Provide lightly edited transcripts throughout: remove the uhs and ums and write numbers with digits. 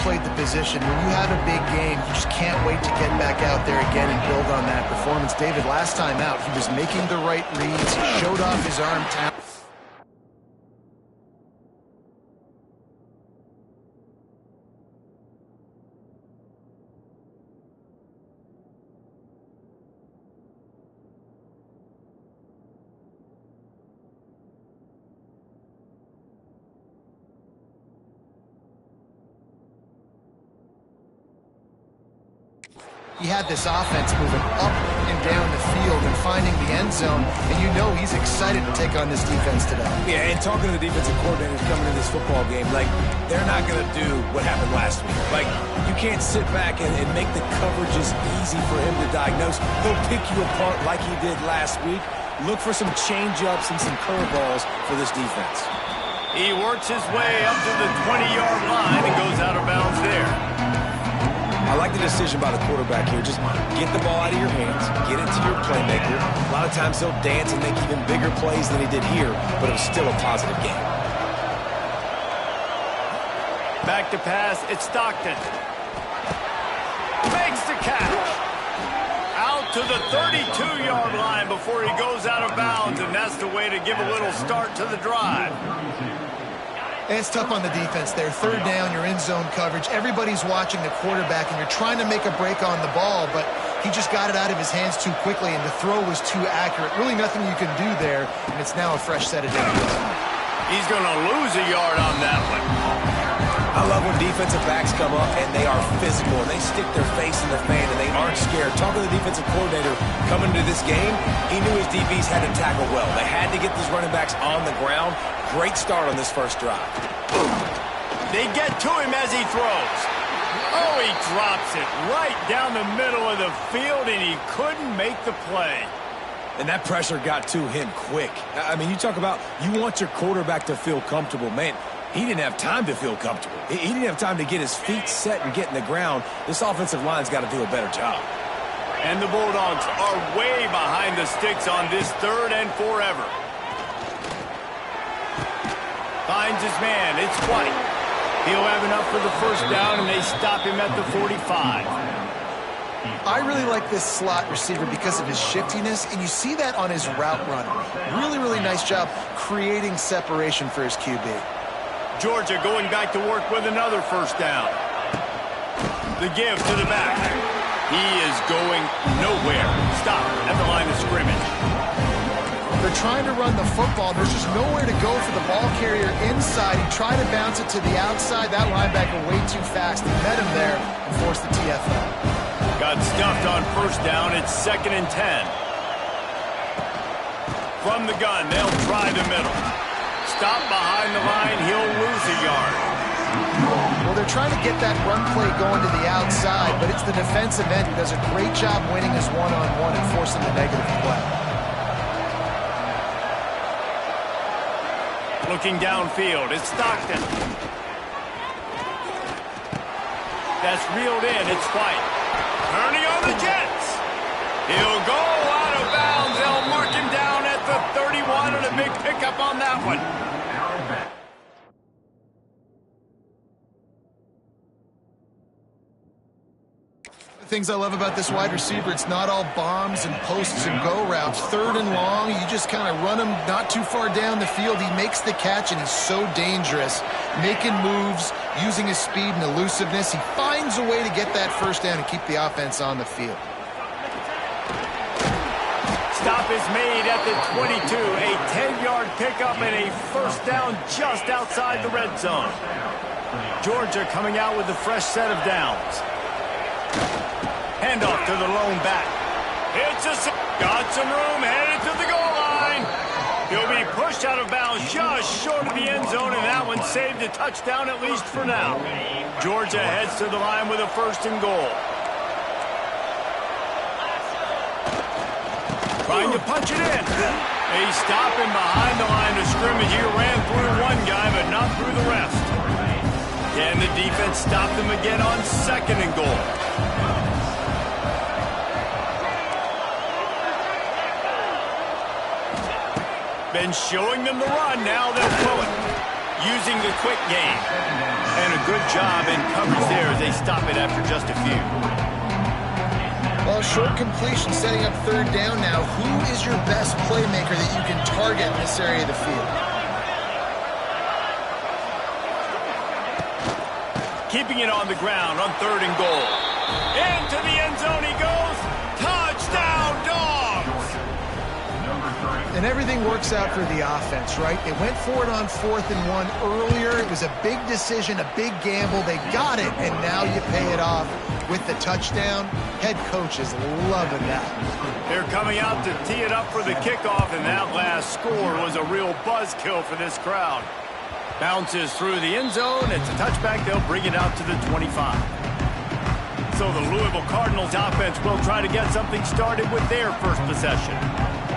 played the position. When you have a big game, you just can't wait to get back out there again and build on that performance. David, last time out, he was making the right reads. He showed off his arm talent. He had this offense moving up and down the field and finding the end zone, and you know he's excited to take on this defense today. Yeah, and talking to the defensive coordinators coming in this football game, like, they're not going to do what happened last week. Like, you can't sit back and make the coverages easy for him to diagnose. He'll pick you apart like he did last week. Look for some change-ups and some curveballs for this defense. He works his way up to the 20-yard line and goes out of bounds there. I like the decision by the quarterback here. Just get the ball out of your hands, get it to your playmaker. A lot of times he'll dance and make even bigger plays than he did here, but it was still a positive game. Back to pass, it's Stockton. Makes the catch. Out to the 32-yard line before he goes out of bounds, and that's the way to give a little start to the drive. And it's tough on the defense there. Third down, you're in zone coverage. Everybody's watching the quarterback, and you're trying to make a break on the ball, but he just got it out of his hands too quickly, and the throw was too accurate. Really nothing you can do there, and it's now a fresh set of downs. He's going to lose a yard on that one. I love when defensive backs come up and they are physical and they stick their face in the fan and they aren't scared. Talking to the defensive coordinator coming into this game, he knew his DBs had to tackle well. They had to get these running backs on the ground. Great start on this first drive. They get to him as he throws. Oh, he drops it right down the middle of the field, and he couldn't make the play. And that pressure got to him quick. I mean, you talk about you want your quarterback to feel comfortable. Man, he didn't have time to feel comfortable. He didn't have time to get his feet set and get in the ground. This offensive line's got to do a better job. And the Bulldogs are way behind the sticks on this third and forever. Finds his man. It's White. He'll have enough for the first down, and they stop him at the 45. I really like this slot receiver because of his shiftiness, and you see that on his route run. Really, really nice job creating separation for his QB. Georgia going back to work with another first down. The give to the back. He is going nowhere. Stop at the line of scrimmage. They're trying to run the football. There's just nowhere to go for the ball carrier inside. He tried to bounce it to the outside. That linebacker way too fast. He met him there and forced the TFL. Got stuffed on first down. It's 2nd and 10. From the gun, they'll try the middle. Stop behind the line. He'll lose a yard. Well, they're trying to get that run play going to the outside, but it's the defensive end who does a great job winning his one-on-one and forcing the negative play. Looking downfield, it's Stockton. That's reeled in, it's White. Turning on the Jets. He'll go out of bounds. They'll mark him down at the 31 and a big pickup on that one. Things I love about this wide receiver, it's not all bombs and posts and go routes. Third and long, you just kind of run him not too far down the field. He makes the catch, and he's so dangerous, making moves, using his speed and elusiveness. He finds a way to get that first down and keep the offense on the field. Stop is made at the 22. A 10-yard pickup and a first down just outside the red zone. Georgia coming out with a fresh set of downs. Handoff to the lone back. Got some room, headed to the goal line. He'll be pushed out of bounds just short of the end zone, and that one saved a touchdown at least for now. Georgia heads to the line with a first and goal. Trying to punch it in. They stop him behind the line of scrimmage. He ran through one guy, but not through the rest. Can the defense stop them again on 2nd and goal? Been showing them the run, now they'll throw it. Using the quick game. And a good job in coverage there stop it after just a few. Well, short completion setting up third down now. Who is your best playmaker that you can target in this area of the field? Keeping it on the ground on 3rd and goal. Into the end zone he goes. Touchdown, Dogs! And everything works out for the offense, right? They went for it on 4th and 1 earlier. It was a big decision, a big gamble. They got it, and now you pay it off with the touchdown. Head coach is loving that. They're coming out to tee it up for the kickoff, and that last score was a real buzzkill for this crowd. Bounces through the end zone. It's a touchback. They'll bring it out to the 25. So the Louisville Cardinals offense will try to get something started with their first possession.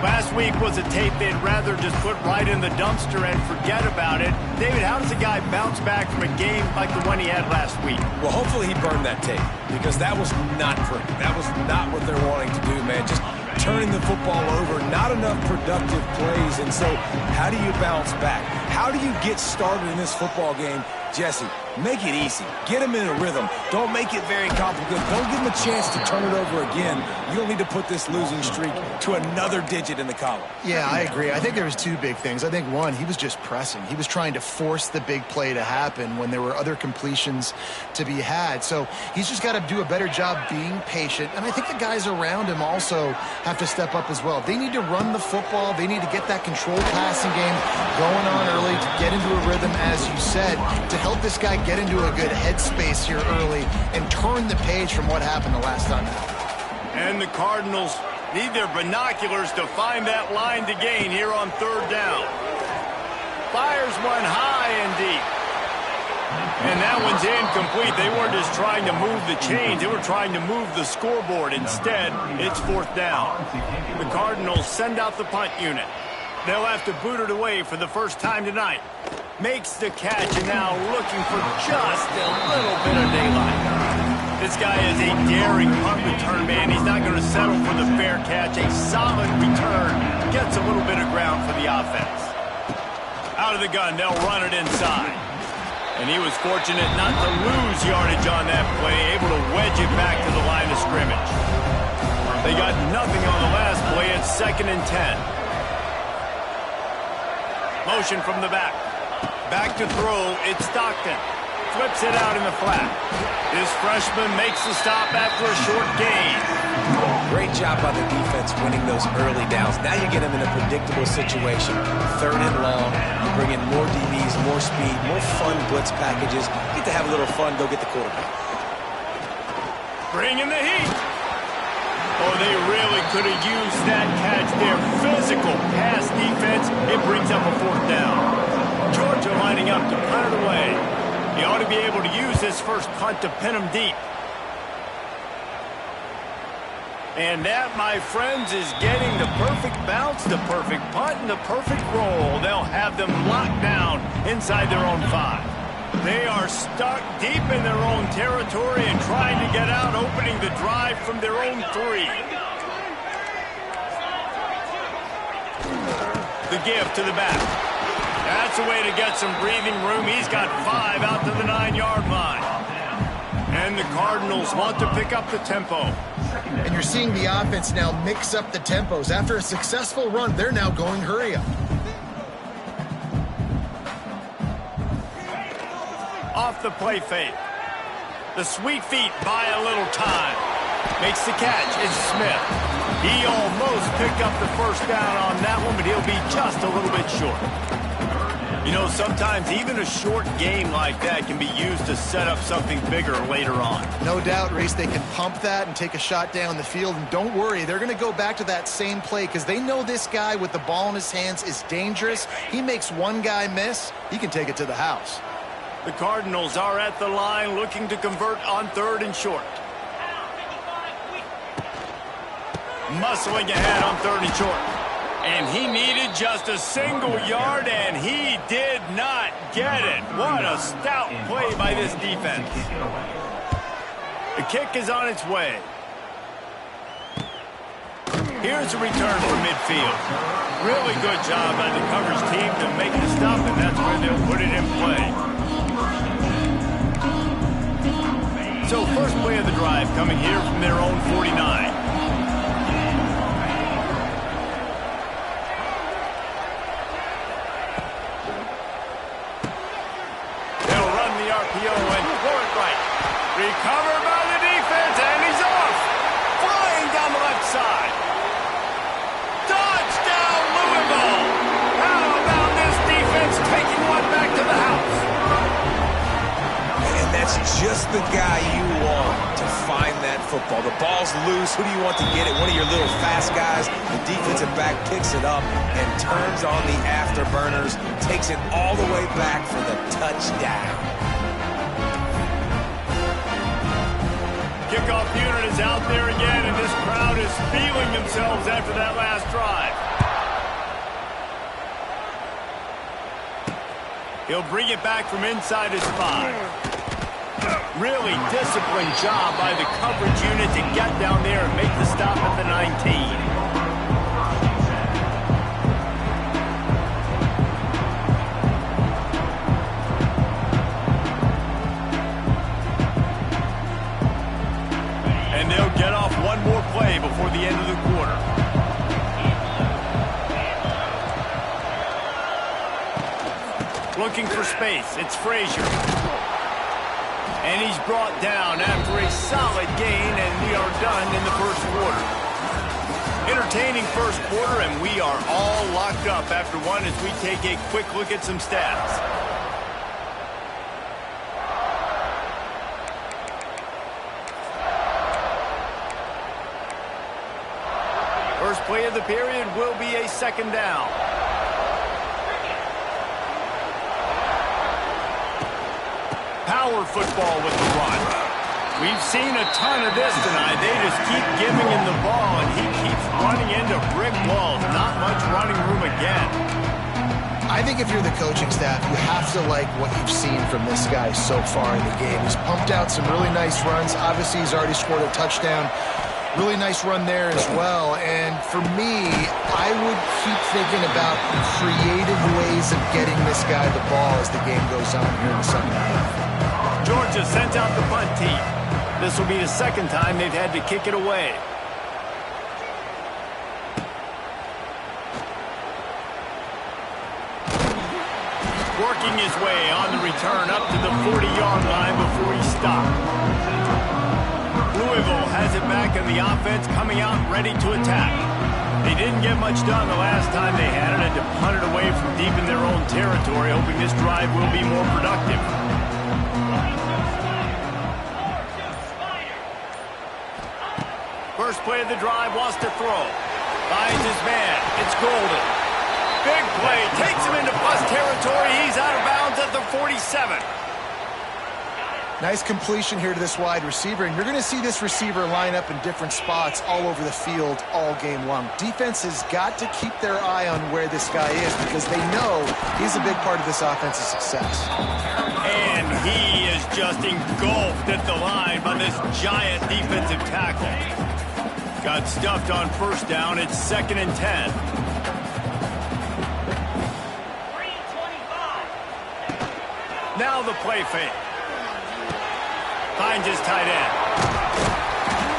Last week was a tape they'd rather just put right in the dumpster and forget about it. David, how does a guy bounce back from a game like the one he had last week? Well, hopefully he burned that tape, because that was not pretty. That was not what they're wanting to do, man. Just turning the football over, not enough productive plays. And so how do you bounce back? How do you get started in this football game? Jesse, make it easy. Get him in a rhythm. Don't make it very complicated. Don't give him a chance to turn it over again. You don't need to put this losing streak to another digit in the column. Yeah, I agree. I think there was two big things. I think, one, he was just pressing. He was trying to force the big play to happen when there were other completions to be had. So he's just got to do a better job being patient. And I think the guys around him also have to step up as well. They need to run the football. They need to get that controlled passing game going on early to get into a rhythm, as you said, to help this guy get into a good headspace here early and turn the page from what happened the last time out. And the Cardinals need their binoculars to find that line to gain here on 3rd down. Fires one high and deep. And that one's incomplete. They weren't just trying to move the chains. They were trying to move the scoreboard. Instead, it's 4th down. The Cardinals send out the punt unit. They'll have to boot it away for the first time tonight. Makes the catch, and now looking for just a little bit of daylight. This guy is a daring punt return man. He's not going to settle for the fair catch. A solid return gets a little bit of ground for the offense. Out of the gun, they'll run it inside. And he was fortunate not to lose yardage on that play, able to wedge it back to the line of scrimmage. They got nothing on the last play. It's 2nd and 10. Motion from the back. Back to throw, it's Stockton. Flips it out in the flat. This freshman makes the stop after a short gain. Great job by the defense winning those early downs. Now you get them in a predictable situation. 3rd and long. You bring in more DBs, more speed, more fun blitz packages. You get to have a little fun, go get the quarterback. Bring in the heat. Oh, they really could have used that catch there. Physical pass defense. It brings up a 4th down. Georgia lining up to punt it away. He ought to be able to use this first punt to pin him deep. And that, my friends, is getting the perfect bounce, the perfect punt, and the perfect roll. They'll have them locked down inside their own 5. They are stuck deep in their own territory and trying to get out, opening the drive from their own 3. The give to the back. That's a way to get some breathing room. He's got 5 out to the 9-yard line. And the Cardinals want to pick up the tempo. And you're seeing the offense now mix up the tempos. After a successful run, they're now going hurry up. Off the play fake. The sweet feet buy a little time. Makes the catch. It's Smith. He almost picked up the first down on that one, but he'll be just a little bit short. You know, sometimes even a short game like that can be used to set up something bigger later on. No doubt, Reese, they can pump that and take a shot down the field. And don't worry, they're going to go back to that same play because they know this guy with the ball in his hands is dangerous. He makes one guy miss, he can take it to the house. The Cardinals are at the line looking to convert on 3rd and short. Muscling ahead on 3rd and short. And he needed just a single yard, and he did not get it. What a stout play by this defense. The kick is on its way. Here's a return from midfield. Really good job by the coverage team to make the stop, and that's where they'll put it in play. So first play of the drive coming here from their own 49. They'll run the RPO and throw it right. Recovered by the defense, and he's off. Flying down the left side. Touchdown, Louisville. How about this defense taking one back to the house? And that's just the guy you want to find that football. The ball's loose. Who do you want to get it? One of your little fast guys. The defensive back picks it up and turns on the afterburners, takes it all the way back for the touchdown. Kickoff unit is out there again, and this crowd is feeling themselves after that last drive. He'll bring it back from inside his 5. Really disciplined job by the coverage unit to get down there and make the stop at the 19. And they'll get off one more play before the end of the quarter. Looking for space, it's Frazier. And he's brought down after a solid gain, and we are done in the first quarter. Entertaining first quarter, and we are all locked up after one as we take a quick look at some stats. First play of the period will be a second down. Power football with the run. We've seen a ton of this tonight. They just keep giving him the ball, and he keeps running into brick walls. Not much running room again. I think if you're the coaching staff, you have to like what you've seen from this guy so far in the game. He's pumped out some really nice runs. Obviously, he's already scored a touchdown. Really nice run there as well. And for me, I would keep thinking about creative ways of getting this guy the ball as the game goes on here in the second half. Georgia sends out the punt team. This will be the second time they've had to kick it away. Working his way on the return up to the 40-yard line before he stopped. Louisville has it back, and the offense coming out ready to attack. They didn't get much done the last time they had it, and to punt it away from deep in their own territory, hoping this drive will be more productive. First play of the drive, wants to throw. Finds his man. It's Golden. Big play. Takes him into plus territory. He's out of bounds at the 47. Nice completion here to this wide receiver, and you're going to see this receiver line up in different spots all over the field all game long. Defense has got to keep their eye on where this guy is because they know he's a big part of this offense's success. And he is just engulfed at the line by this giant defensive tackle. Got stuffed on first down. It's 2nd and 10. Now the play fake. Finds his tight end.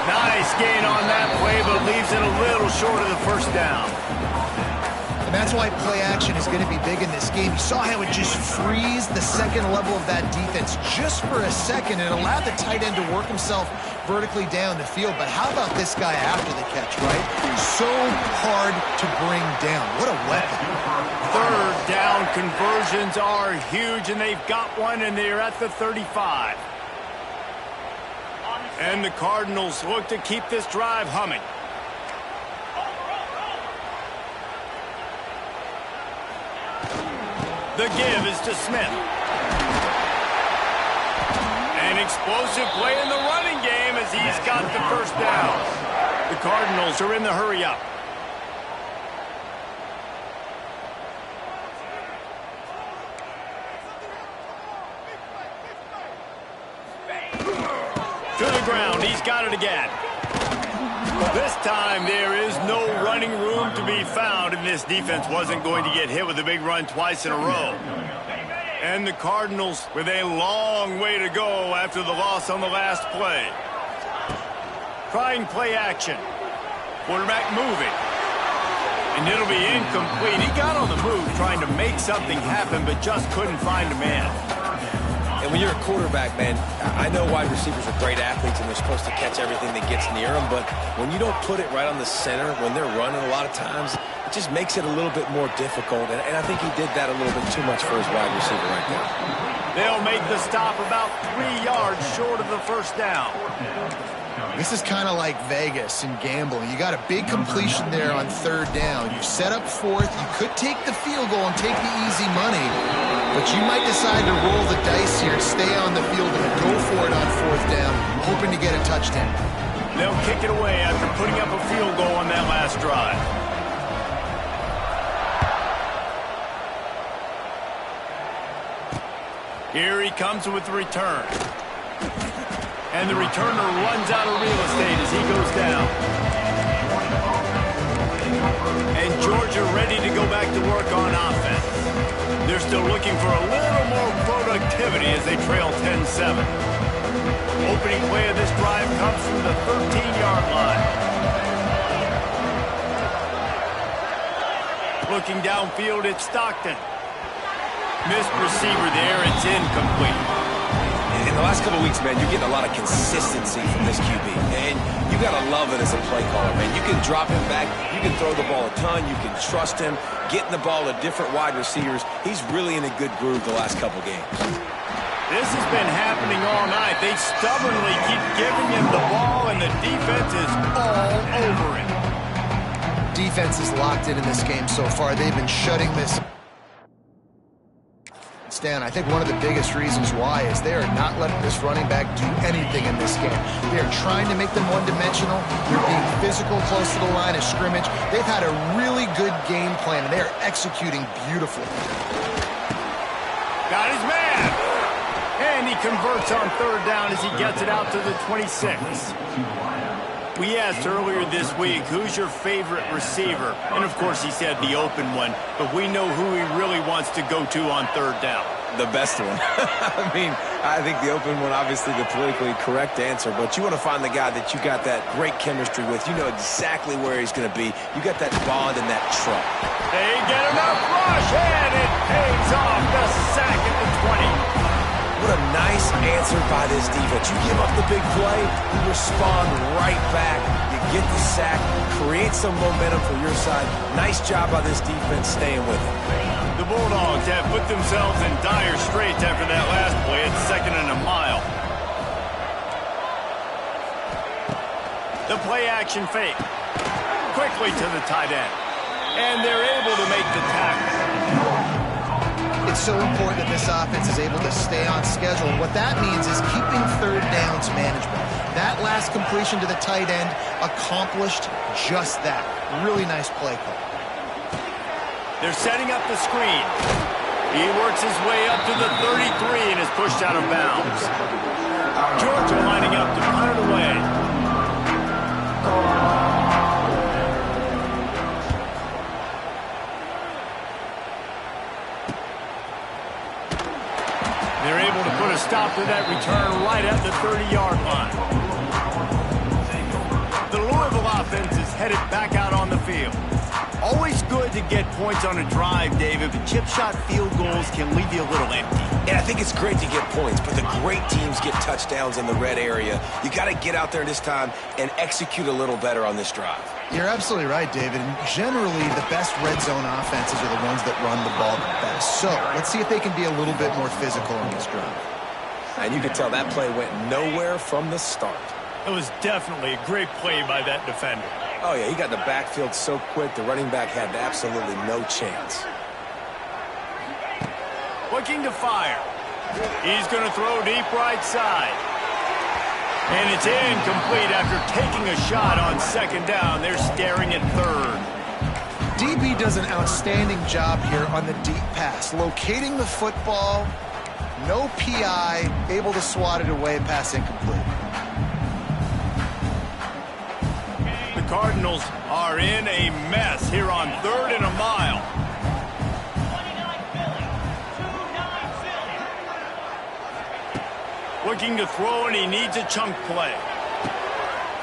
Nice gain on that play, but leaves it a little short of the first down. And that's why play action is going to be big in this game. You saw how it just frees the second level of that defense just for a second. It allowed the tight end to work himself vertically down the field. But how about this guy after the catch, right? So hard to bring down. What a weapon. Third down conversions are huge, and they've got one, and they're at the 35. And the Cardinals look to keep this drive humming. The give is to Smith. An explosive play in the running game as he's got the first down. The Cardinals are in the hurry-up. To the ground, he's got it again. This time there is no running room to be found, and this defense wasn't going to get hit with a big run twice in a row. And the Cardinals with a long way to go after the loss on the last play. Trying play action. Quarterback moving. And it'll be incomplete. He got on the move trying to make something happen, but just couldn't find a man. And when you're a quarterback, man, I know wide receivers are great athletes and they're supposed to catch everything that gets near them, but when you don't put it right on the center, when they're running a lot of times, it just makes it a little bit more difficult. And I think he did that a little bit too much for his wide receiver right there. They'll make the stop about 3 yards short of the first down. This is kind of like Vegas in gambling. You got a big completion there on third down. You've set up fourth. You could take the field goal and take the easy money, but you might decide to roll the dice here, stay on the field, and go for it on fourth down, hoping to get a touchdown. They'll kick it away after putting up a field goal on that last drive. Here he comes with the return. And the returner runs out of real estate as he goes down. And Georgia ready to go back to work on offense. They're still looking for a little more productivity as they trail 10-7. Opening play of this drive comes from the 13-yard line. Looking downfield, it's Stockton. Missed receiver there, it's incomplete. In the last couple of weeks, man, you're getting a lot of consistency from this QB. And you got to love it as a play caller, man. You can drop him back. You can throw the ball a ton. You can trust him, getting the ball to different wide receivers. He's really in a good groove the last couple games. This has been happening all night. They stubbornly keep giving him the ball, and the defense is all over him. Defense is locked in this game so far. They've been shutting this down. I think one of the biggest reasons why is they are not letting this running back do anything in this game. They are trying to make them one-dimensional. They're being physical close to the line of scrimmage. They've had a really good game plan, and they are executing beautifully. Got his man. And he converts on third down as he gets it out to the 26. We asked earlier this week, who's your favorite receiver? And, of course, he said the open one. But we know who he really wants to go to on third down. The best one. I mean, I think the open one, obviously the politically correct answer, but you want to find the guy that you got that great chemistry with. You know exactly where he's going to be. You got that bond and that trust. They get enough rush, and it pays off. The sack at the 20. What a nice answer by this defense. You give up the big play, you respond right back. You get the sack, create some momentum for your side. Nice job by this defense staying with it. The Bulldogs have put themselves in dire straits after that last play at 2nd and a mile. The play action fake. Quickly to the tight end. And they're able to make the tackle. It's so important that this offense is able to stay on schedule. And what that means is keeping third downs manageable. That last completion to the tight end accomplished just that. Really nice play call. They're setting up the screen. He works his way up to the 33 and is pushed out of bounds. Georgia lining up to punt it away. They're able to put a stop to that return right at the 30-yard line. The Louisville offense is headed back out on the field. Always good to get points on a drive, David, but chip shot field goals can leave you a little empty. And I think it's great to get points, but the great teams get touchdowns in the red area. You got to get out there this time and execute a little better on this drive. You're absolutely right, David. And generally, the best red zone offenses are the ones that run the ball the best. So let's see if they can be a little bit more physical on this drive. And you can tell that play went nowhere from the start. It was definitely a great play by that defender. Oh, yeah, he got in the backfield so quick, the running back had absolutely no chance. Looking to fire. He's going to throw deep right side. And it's incomplete after taking a shot on 2nd down. They're staring at 3rd. DB does an outstanding job here on the deep pass. Locating the football, no PI, able to swat it away, pass incomplete. The Cardinals are in a mess here on 3rd and a mile. Looking to throw, and he needs a chunk play.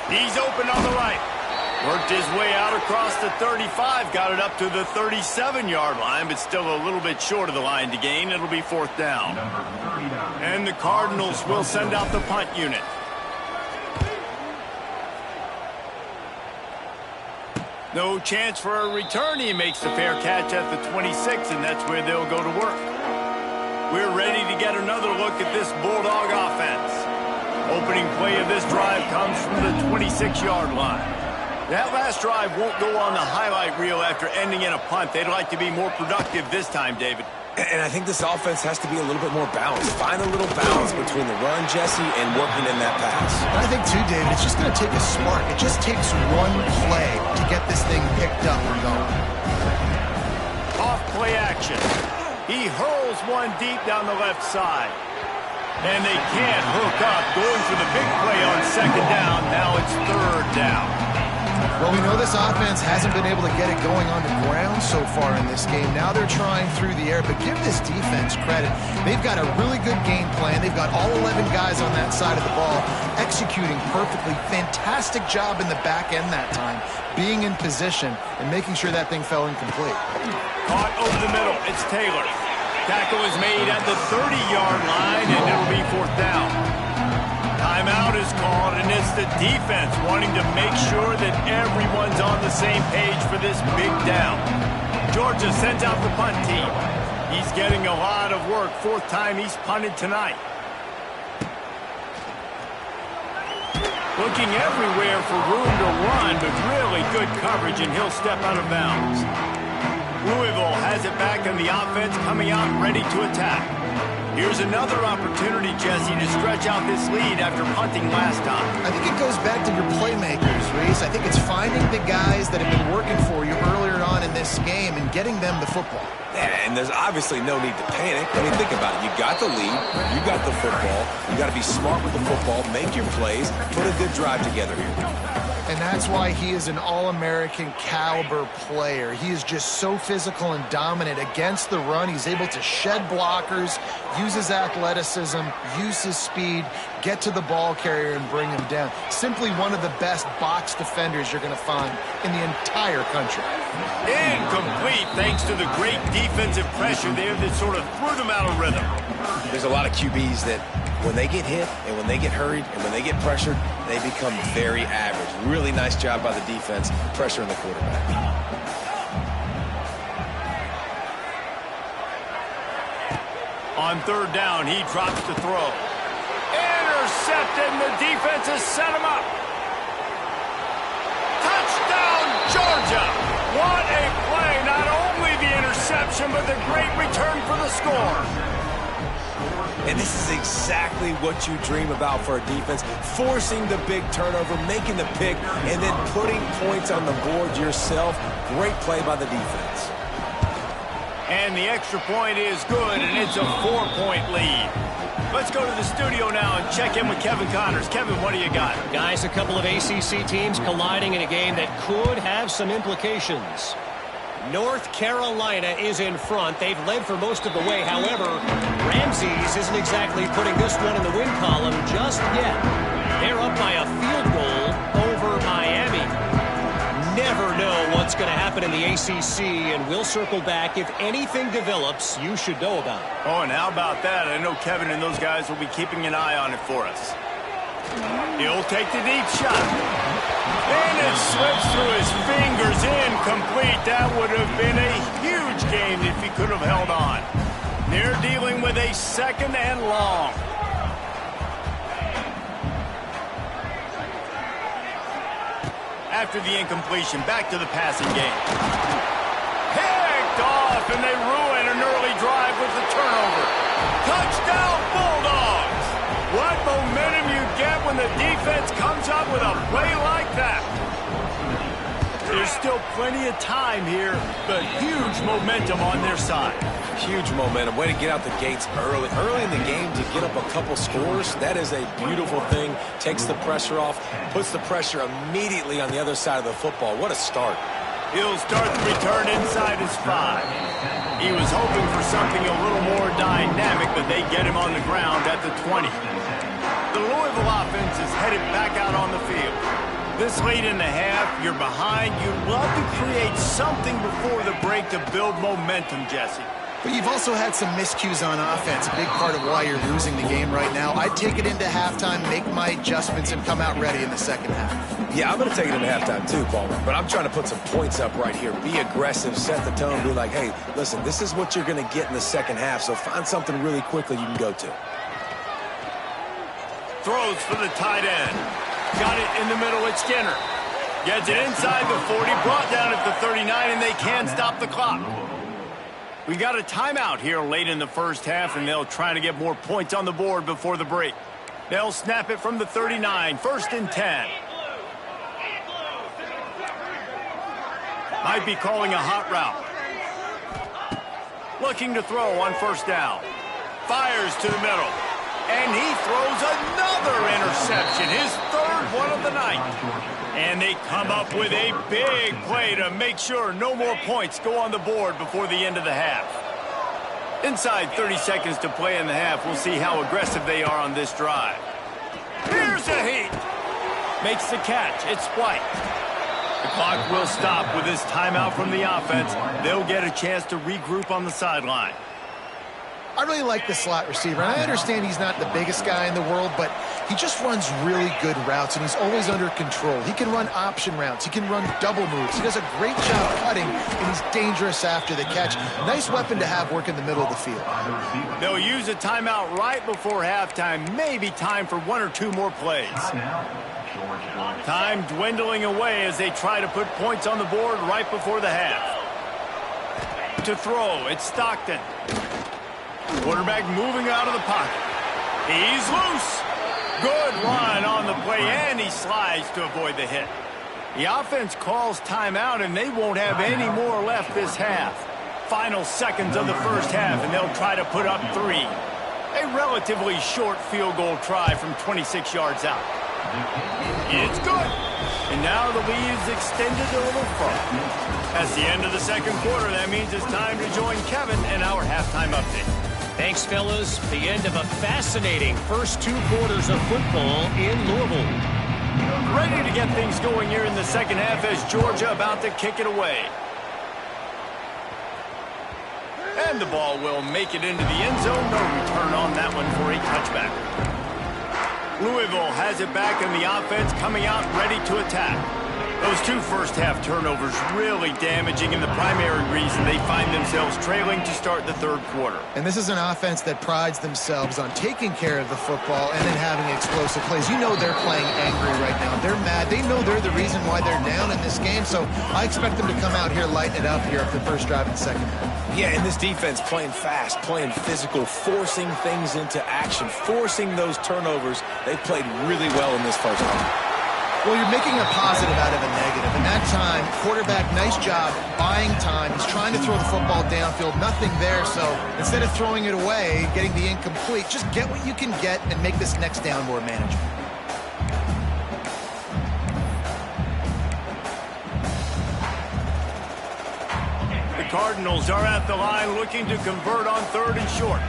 He's open on the right. Worked his way out across the 35. Got it up to the 37-yard line, but still a little bit short of the line to gain. It'll be 4th down. And the Cardinals will send out the punt unit. No chance for a return. He makes the fair catch at the 26, and that's where they'll go to work. We're ready to get another look at this Bulldog offense. Opening play of this drive comes from the 26-yard line. That last drive won't go on the highlight reel after ending in a punt. They'd like to be more productive this time, David. And I think this offense has to be a little bit more balanced. Find a little balance between the run, Jesse, and working in that pass. And I think, too, David, it's just going to take a spark. It just takes one play to get this thing picked up and going. Off play action. He hurls one deep down the left side. And they can't hook up. Going for the big play on 2nd down. Now it's 3rd down. Well, we know this offense hasn't been able to get it going on the ground so far in this game. Now they're trying through the air, but give this defense credit. They've got a really good game plan. They've got all 11 guys on that side of the ball executing perfectly. Fantastic job in the back end that time, being in position and making sure that thing fell incomplete. Caught over the middle. It's Taylor. Tackle is made at the 30-yard line, and it'll be 4th down. Timeout is called, and it's the defense wanting to make sure that everyone's on the same page for this big down. Georgia sends out the punt team. He's getting a lot of work. 4th time he's punted tonight. Looking everywhere for room to run, but really good coverage, and he'll step out of bounds. Louisville has it back on the offense, coming out ready to attack. Here's another opportunity, Jesse, to stretch out this lead after punting last time. I think it goes back to your playmakers, Reese. I think it's finding the guys that have been working for you earlier on in this game and getting them the football. And there's obviously no need to panic. I mean, think about it. You got the lead. You got the football. You got to be smart with the football. Make your plays. Put a good drive together here. And that's why he is an All-American caliber player. He is just so physical and dominant against the run. He's able to shed blockers, use his athleticism, use his speed, get to the ball carrier and bring him down. Simply one of the best box defenders you're going to find in the entire country. Incomplete thanks to the great defensive pressure there that sort of threw them out of rhythm. There's a lot of QBs that when they get hit and when they get hurried and when they get pressured, they become very average. Really nice job by the defense, pressuring the quarterback. On 3rd down, he drops to throw. Intercepted, and the defense has set him up. Touchdown, Georgia! What a play! Not only the interception, but the great return for the score. And this is exactly what you dream about for a defense. Forcing the big turnover, making the pick, and then putting points on the board yourself. Great play by the defense. And the extra point is good, and it's a 4-point lead. Let's go to the studio now and check in with Kevin Connors. Kevin, what do you got? Guys, a couple of ACC teams colliding in a game that could have some implications. North Carolina is in front. They've led for most of the way. However, Ramses isn't exactly putting this one in the win column just yet. They're up by a field goal over Miami. Never know what's going to happen in the ACC, and we'll circle back. If anything develops, you should know about it. Oh, and how about that? I know Kevin and those guys will be keeping an eye on it for us. He'll take the deep shot. And it slips through his fingers, incomplete. That would have been a huge game if he could have held on. They're dealing with a 2nd and long. After the incompletion, back to the passing game. Picked off, and they ruin an early drive with the turnover. Touchdown, Bulldogs! What momentum you get when the defense comes up with a play like that. There's still plenty of time here, but huge momentum on their side. Huge momentum. Way to get out the gates early. Early in the game to get up a couple scores, that is a beautiful thing. Takes the pressure off, puts the pressure immediately on the other side of the football. What a start. He'll start the return inside his 5. He was hoping for something a little more dynamic, but they get him on the ground at the 20. Louisville offense is headed back out on the field. This late in the half, you're behind. You'd love to create something before the break to build momentum, Jesse. But you've also had some miscues on offense, a big part of why you're losing the game right now. I'd take it into halftime, make my adjustments, and come out ready in the second half. Yeah, I'm going to take it into halftime too, Palmer. But I'm trying to put some points up right here. Be aggressive, set the tone, be like, hey, listen, this is what you're going to get in the second half, so find something really quickly you can go to. Throws for the tight end. Got it in the middle at Skinner. Gets it inside the 40, brought down at the 39, and they can stop the clock. We got a timeout here late in the first half, and they'll try to get more points on the board before the break. They'll snap it from the 39, 1st and 10. Might be calling a hot route. Looking to throw on 1st down. Fires to the middle. And he throws another interception, his 3rd one of the night. And they come up with a big play to make sure no more points go on the board before the end of the half. Inside 30 seconds to play in the half, we'll see how aggressive they are on this drive. Here's a heat. Makes the catch. It's White. The clock will stop with this timeout from the offense. They'll get a chance to regroup on the sideline. I really like the slot receiver, and I understand he's not the biggest guy in the world, but he just runs really good routes, and he's always under control. He can run option routes. He can run double moves. He does a great job cutting, and he's dangerous after the catch. Nice weapon to have work in the middle of the field. They'll use a timeout right before halftime. Maybe time for 1 or 2 more plays. Time dwindling away as they try to put points on the board right before the half. To throw, it's Stockton. Quarterback moving out of the pocket. He's loose. Good run on the play, and he slides to avoid the hit. The offense calls timeout, and they won't have any more left this half. Final seconds of the first half, and they'll try to put up 3. A relatively short field goal try from 26 yards out. It's good. And now the lead is extended a little further. That's the end of the second quarter. That means it's time to join Kevin and our halftime update. Thanks, fellas. The end of a fascinating first 2 quarters of football in Louisville. Ready to get things going here in the second half as Georgia about to kick it away. And the ball will make it into the end zone. No return on that one for a touchback. Louisville has it back in the offense, coming out ready to attack. Those 2 first-half turnovers really damaging, and the primary reason they find themselves trailing to start the third quarter. And this is an offense that prides themselves on taking care of the football and then having explosive plays. You know they're playing angry right now. They're mad. They know they're the reason why they're down in this game, so I expect them to come out here, lighten it up here after the first drive in the second half. Yeah, and this defense playing fast, playing physical, forcing things into action, forcing those turnovers. They played really well in this first half. Well, you're making a positive out of a negative. And that time, quarterback, nice job buying time. He's trying to throw the football downfield. Nothing there, so instead of throwing it away, getting the incomplete, just get what you can get and make this next down more manageable. The Cardinals are at the line looking to convert on 3rd and short.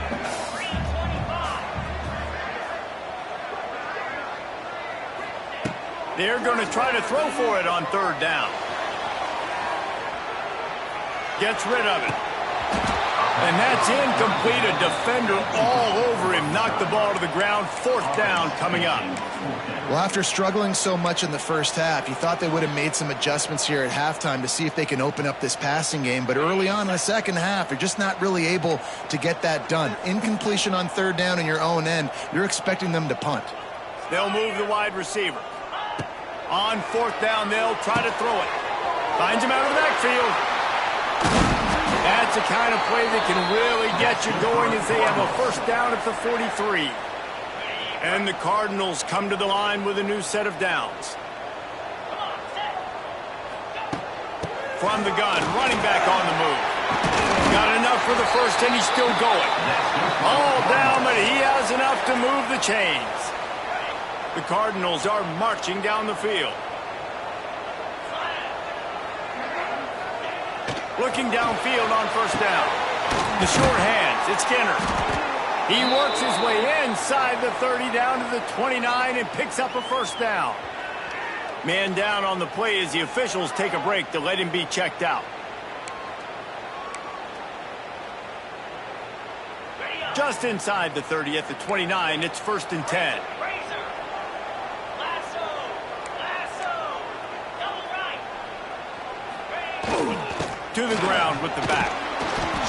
They're going to try to throw for it on 3rd down. Gets rid of it. And that's incomplete. A defender all over him. Knocked the ball to the ground. 4th down coming up. Well, after struggling so much in the first half, you thought they would have made some adjustments here at halftime to see if they can open up this passing game. But early on in the second half, they're just not really able to get that done. Incompletion on 3rd down in your own end, you're expecting them to punt. They'll move the wide receiver. On 4th down, they'll try to throw it. Finds him out of the backfield. That's the kind of play that can really get you going as they have a 1st down at the 43. And the Cardinals come to the line with a new set of downs. From the gun, running back on the move. Got enough for the first, and he's still going. All down, but he has enough to move the chains. The Cardinals are marching down the field. Looking downfield on 1st down. The short hands, it's Skinner. He works his way inside the 30 down to the 29 and picks up a first down. Man down on the play as the officials take a break to let him be checked out. Just inside the 30 at the 29, it's 1st and 10. To the ground with the back.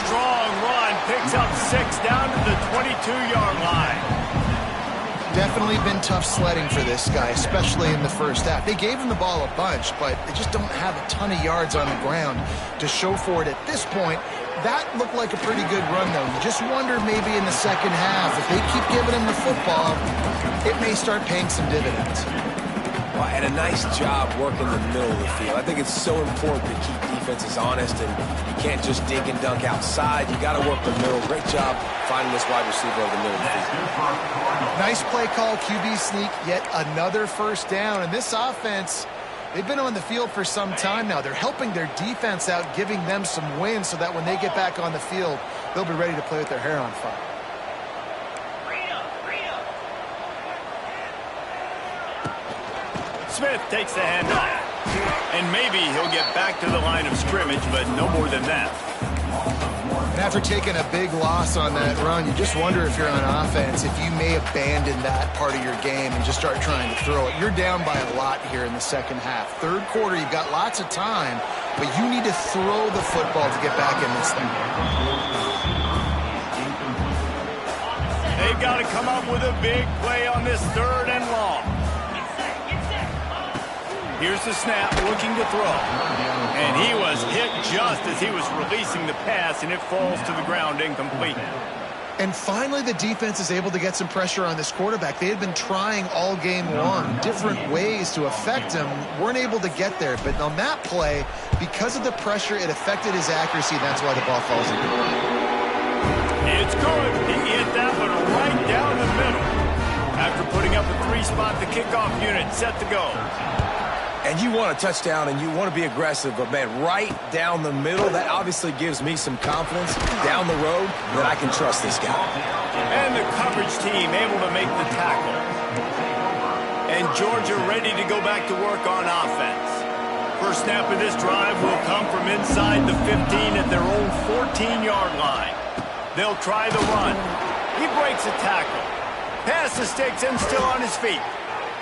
Strong run, picks up 6 down to the 22-yard line. Definitely been tough sledding for this guy, especially in the first half. They gave him the ball a bunch, but they just don't have a ton of yards on the ground to show for it at this point. That looked like a pretty good run, though. You just wonder maybe in the second half, if they keep giving him the football, it may start paying some dividends. Well, and a nice job working the middle of the field. I think it's so important to keep defenses honest, and you can't just dink and dunk outside. You got to work the middle. Great job finding this wide receiver over the middle of the field. Nice play call, QB sneak, yet another first down. And this offense, they've been on the field for some time now. They're helping their defense out, giving them some wins so that when they get back on the field, they'll be ready to play with their hair on fire. Smith takes the handoff. And maybe he'll get back to the line of scrimmage, but no more than that. And after taking a big loss on that run, you just wonder if you're on offense, if you may abandon that part of your game and just start trying to throw it. You're down by a lot here in the second half. Third quarter, you've got lots of time, but you need to throw the football to get back in this thing. They've got to come up with a big play on this 3rd and long. Here's the snap, looking to throw. And he was hit just as he was releasing the pass, and it falls to the ground incomplete. And finally, the defense is able to get some pressure on this quarterback. They had been trying all game long, different ways to affect him, weren't able to get there. But on that play, because of the pressure, it affected his accuracy, and that's why the ball falls in. It's good. He hit that one right down the middle. After putting up a 3-spot, the kickoff unit set to go. And you want a touchdown, and you want to be aggressive, but, man, right down the middle, that obviously gives me some confidence down the road that I can trust this guy. And the coverage team able to make the tackle. And Georgia ready to go back to work on offense. First snap of this drive will come from inside the 15 at their own 14-yard line. They'll try the run. He breaks a tackle. Pass the sticks and still on his feet.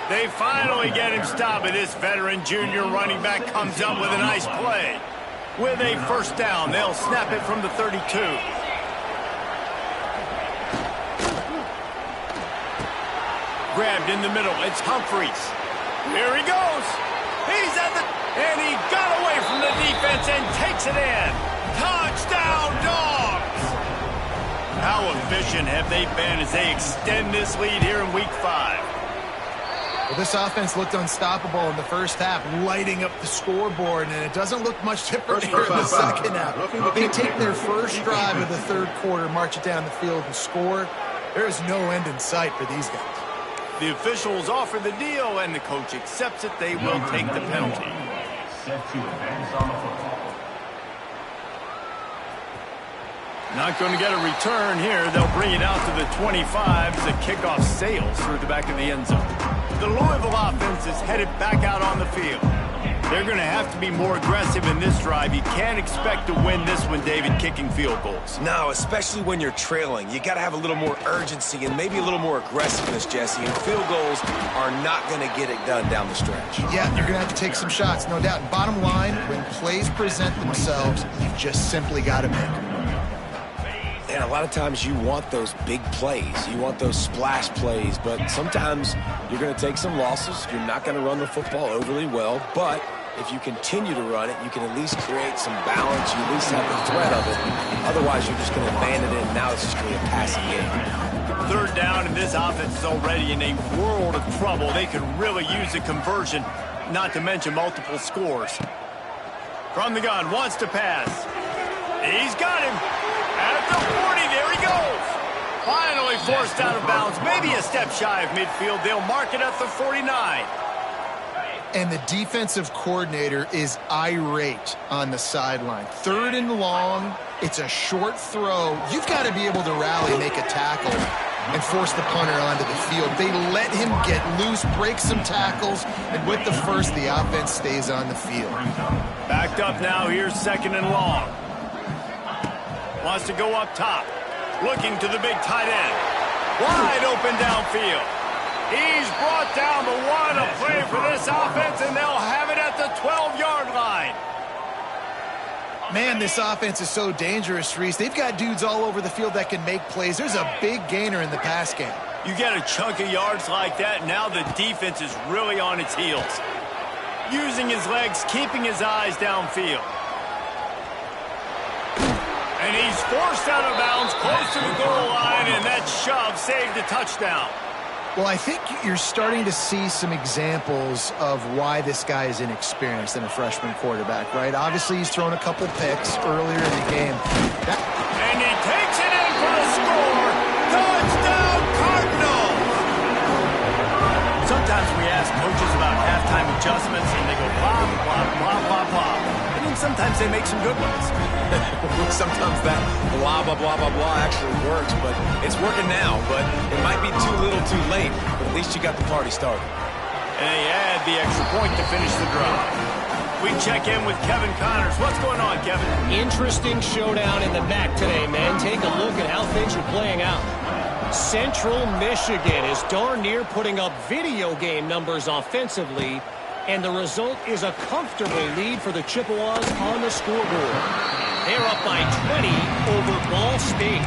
They finally get him stopped, and this veteran junior running back comes up with a nice play. With a first down, they'll snap it from the 32. Grabbed in the middle, it's Humphreys. Here he goes. He's at the... And he got away from the defense and takes it in. Touchdown, Dogs! How efficient have they been as they extend this lead here in Week 5? Well, this offense looked unstoppable in the first half, lighting up the scoreboard, and it doesn't look much different here in the second half. They take their first drive of the third quarter, march it down the field, and score. There is no end in sight for these guys. The officials offer the deal, and the coach accepts it. They will take the penalty. Not going to get a return here. They'll bring it out to the 25 as the kickoff sails through the back of the end zone. The Louisville offense is headed back out on the field. They're going to have to be more aggressive in this drive. You can't expect to win this one, David, kicking field goals. No, especially when you're trailing. You got to have a little more urgency and maybe a little more aggressiveness, Jesse. And field goals are not going to get it done down the stretch. Yeah, you're going to have to take some shots, no doubt. Bottom line, when plays present themselves, you've just simply got to make them. And a lot of times you want those big plays. You want those splash plays. But sometimes you're going to take some losses. You're not going to run the football overly well. But if you continue to run it, you can at least create some balance. You at least have the threat of it. Otherwise, you're just going to abandon it, and now it's just going to be a passing game. Third down, and this offense is already in a world of trouble. They could really use a conversion, not to mention multiple scores. From the gun, wants to pass. He's got him. At the 40, there he goes. Finally forced out of bounds. Maybe a step shy of midfield. They'll mark it at the 49. And the defensive coordinator is irate on the sideline. Third and long, It's a short throw. You've got to be able to rally, make a tackle, and force the punter onto the field. They let him get loose, break some tackles, and with the first, the offense stays on the field. Backed up now. Here's 2nd and long. Wants to go up top. Looking to the big tight end. Wide open downfield. He's brought down, but what a play for this offense, and they'll have it at the 12-yard line. Man, this offense is so dangerous, Reese. They've got dudes all over the field that can make plays. There's a big gainer in the pass game. You get a chunk of yards like that, now the defense is really on its heels. Using his legs, keeping his eyes downfield. And he's forced out of bounds, close to the goal line, and that shove saved a touchdown. Well, I think you're starting to see some examples of why this guy is inexperienced in a freshman quarterback, right? Obviously, he's thrown a couple picks earlier in the game. And he takes it in for the score. Touchdown, Cardinals! Sometimes we ask coaches about halftime adjustments, and they go blah, blah, blah, blah, blah. And then sometimes they make some good ones. Sometimes that blah, blah, blah, blah, blah actually works, but it's working now. But it might be too little too late, but at least you got the party started. And they add the extra point to finish the drive. We check in with Kevin Connors. What's going on, Kevin? Interesting showdown in the MAC today, man. Take a look at how things are playing out. Central Michigan is darn near putting up video game numbers offensively, and the result is a comfortable lead for the Chippewas on the scoreboard. They're up by 20 over Ball State.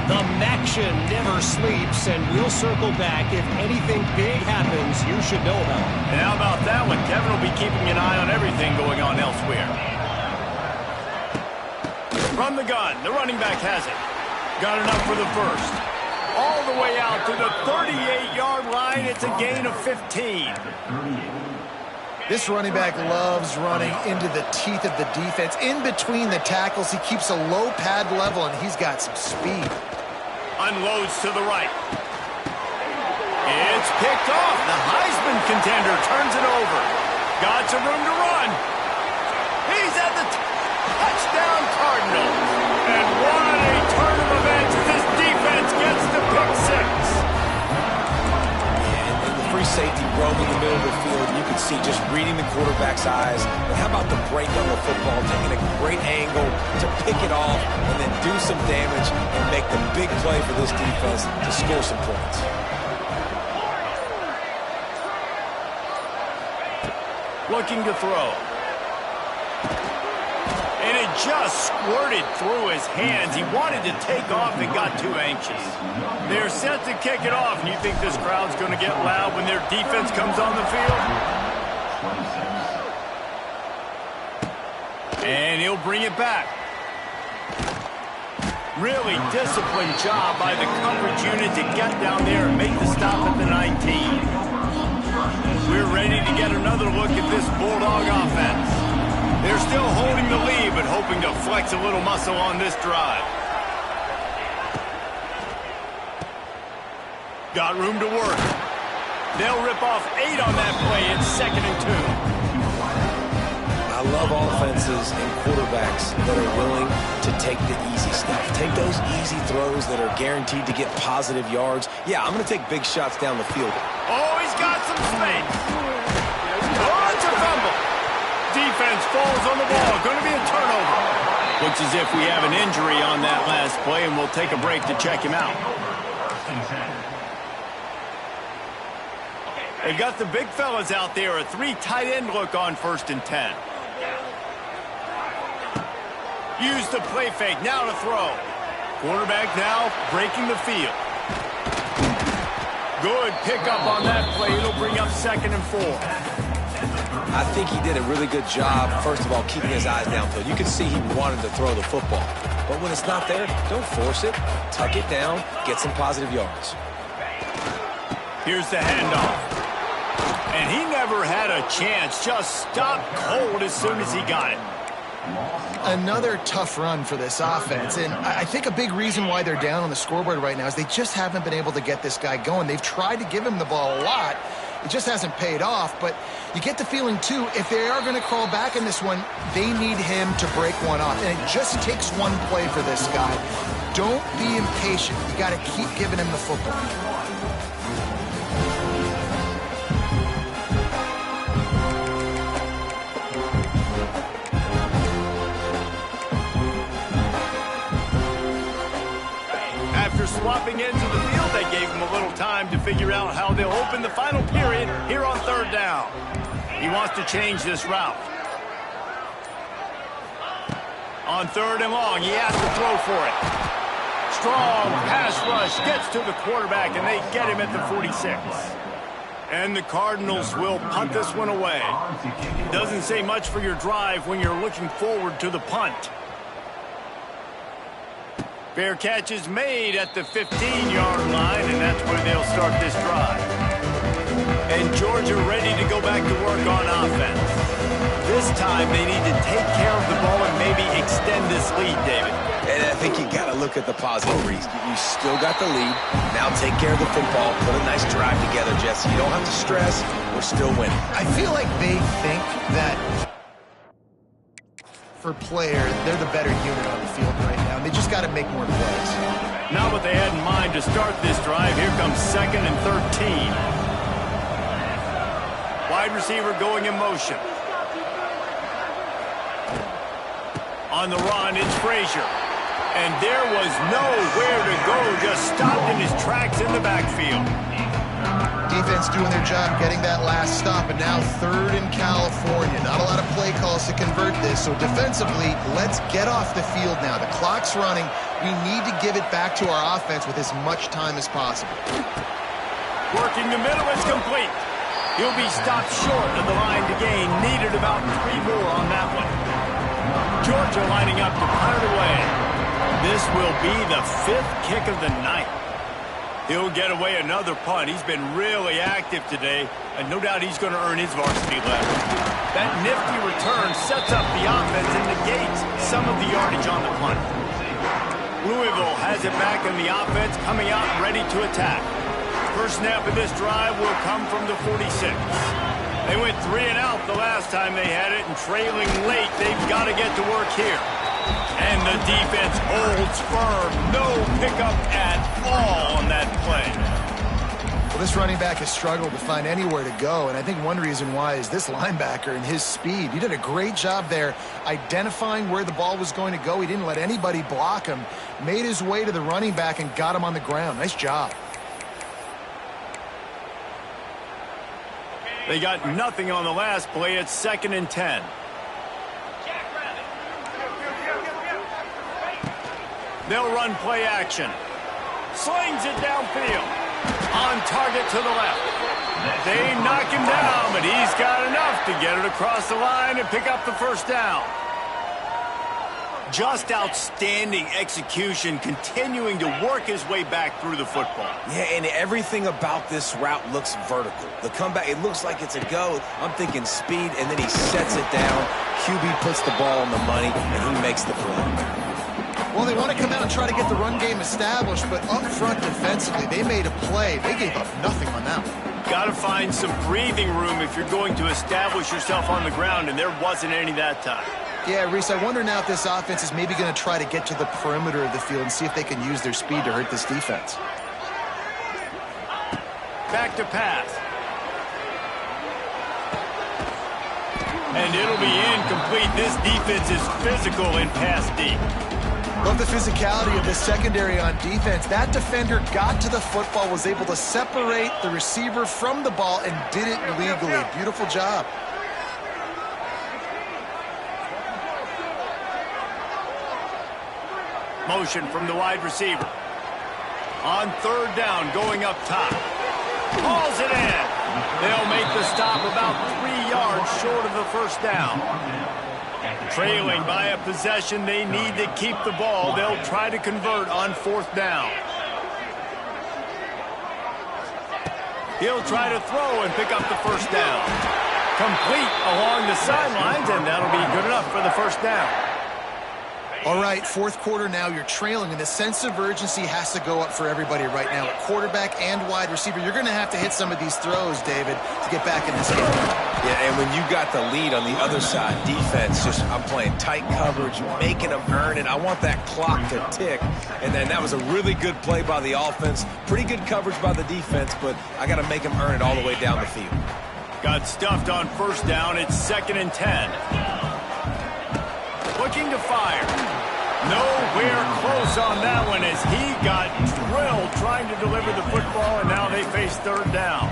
The MACtion never sleeps, and we'll circle back. If anything big happens, you should know about it. And how about that one? Kevin will be keeping an eye on everything going on elsewhere. From the gun, the running back has it. Got enough for the first. All the way out to the 38-yard line. It's a gain of 15. This running back loves running into the teeth of the defense. In between the tackles, he keeps a low pad level, and he's got some speed. Unloads to the right. It's picked off. The Heisman contender turns it over. Got some room to run. He's at the touchdown, Cardinals. And what a turn of events as this defense gets the pick six. And the free safety broke in the middle of the field. You can see just reading the quarterback's eyes. But how about the break on the football, taking a great angle to pick it off and then do some damage and make the big play for this defense to score some points. Looking to throw. And it just squirted through his hands. He wanted to take off and got too anxious. They're set to kick it off, and you think this crowd's going to get loud when their defense comes on the field? And he'll bring it back. Really disciplined job by the coverage unit to get down there and make the stop at the 19. We're ready to get another look at this Bulldog offense. They're still holding the lead, but hoping to flex a little muscle on this drive. Got room to work. They'll rip off 8 on that play. It's 2nd and 2. I love offenses and quarterbacks that are willing to take the easy stuff. Take those easy throws that are guaranteed to get positive yards. Yeah, I'm going to take big shots down the field. Oh, he's got some space. Oh, it's a fumble. Defense falls on the ball. Going to be a turnover. Looks as if we have an injury on that last play, and we'll take a break to check him out. They got the big fellas out there. A 3 tight end look on 1st and 10. Use the play fake. Now to throw. Quarterback now breaking the field. Good pickup on that play. It'll bring up 2nd and 4. I think he did a really good job, first of all, keeping his eyes downfield. You can see he wanted to throw the football. But when it's not there, don't force it. Tuck it down. Get some positive yards. Here's the handoff. And he never had a chance. Just stopped cold as soon as he got it. Another tough run for this offense, and I think a big reason why they're down on the scoreboard right now is they just haven't been able to get this guy going. They've tried to give him the ball a lot. It just hasn't paid off, but you get the feeling, too, if they are going to crawl back in this one, they need him to break one off. And it just takes one play for this guy. Don't be impatient. You got to keep giving him the football. Swapping ends of the field, they gave him a little time to figure out how they'll open the final period here on third down. He wants to change this route. On third and long, he has to throw for it. Strong pass rush gets to the quarterback, and they get him at the 46. And the Cardinals will punt this one away. Doesn't say much for your drive when you're looking forward to the punt. Fair catch is made at the 15-yard line, and that's where they'll start this drive. And Georgia ready to go back to work on offense. This time they need to take care of the ball and maybe extend this lead, David. And I think you got to look at the positive reason. You still got the lead. Now take care of the football. Put a nice drive together, Jesse. You don't have to stress. We're still winning. I feel like they think that for players, they're the better unit on the field right now. They just got to make more plays. Not what they had in mind to start this drive. Here comes 2nd and 13. Wide receiver going in motion. On the run, it's Frazier. And there was nowhere to go. Just stopped in his tracks in the backfield. Defense doing their job getting that last stop, and now 3rd in California. Not a lot of play calls to convert this, so defensively, let's get off the field now. The clock's running. We need to give it back to our offense with as much time as possible. Working the middle, it's complete. He'll be stopped short of the line to gain. Needed about 3 more on that one. Georgia lining up to punt it away. This will be the 5th kick of the night. He'll get away another punt. He's been really active today, and no doubt he's going to earn his varsity letter. That nifty return sets up the offense and negates some of the yardage on the punt. Louisville has it back in the offense, coming out ready to attack. First snap of this drive will come from the 46. They went 3 and out the last time they had it, and trailing late, they've got to get to work here. And the defense holds firm. No pickup at all on that play. Well, this running back has struggled to find anywhere to go, and I think one reason why is this linebacker and his speed. He did a great job there identifying where the ball was going to go. He didn't let anybody block him. Made his way to the running back and got him on the ground. Nice job. They got nothing on the last play. It's 2nd and 10. They'll run play action. Slings it downfield. On target to the left. They knock him down, but he's got enough to get it across the line and pick up the first down. Just outstanding execution, continuing to work his way back through the football. Yeah, and everything about this route looks vertical. The comeback, it looks like it's a go. I'm thinking speed, and then he sets it down. QB puts the ball on the money, and he makes the play. Well, they want to come out and try to get the run game established, but up front defensively, they made a play. They gave up nothing on that one. Got to find some breathing room if you're going to establish yourself on the ground, and there wasn't any that time. Yeah, Reese, I wonder now if this offense is maybe going to try to get to the perimeter of the field and see if they can use their speed to hurt this defense. Back to pass. And it'll be incomplete. This defense is physical in pass deep. Love the physicality of the secondary on defense. That defender got to the football, was able to separate the receiver from the ball, and did it legally. Beautiful job. Motion from the wide receiver. On 3rd down, going up top. Hauls it in. They'll make the stop about 3 yards short of the first down. Trailing by a possession, they need to keep the ball. They'll try to convert on 4th down. He'll try to throw and pick up the first down. Complete along the sidelines, and that'll be good enough for the first down. All right, fourth quarter now, you're trailing, and the sense of urgency has to go up for everybody right now. At quarterback and wide receiver, you're going to have to hit some of these throws, David, to get back in this game. Yeah, and when you got the lead on the other side, defense, I'm playing tight coverage, making them earn it. I want that clock to tick. And then that was a really good play by the offense. Pretty good coverage by the defense, but I got to make them earn it all the way down the field. Got stuffed on first down. It's 2nd and 10. Looking to fire. Nowhere close on that one as he got drilled trying to deliver the football, and now they face 3rd down.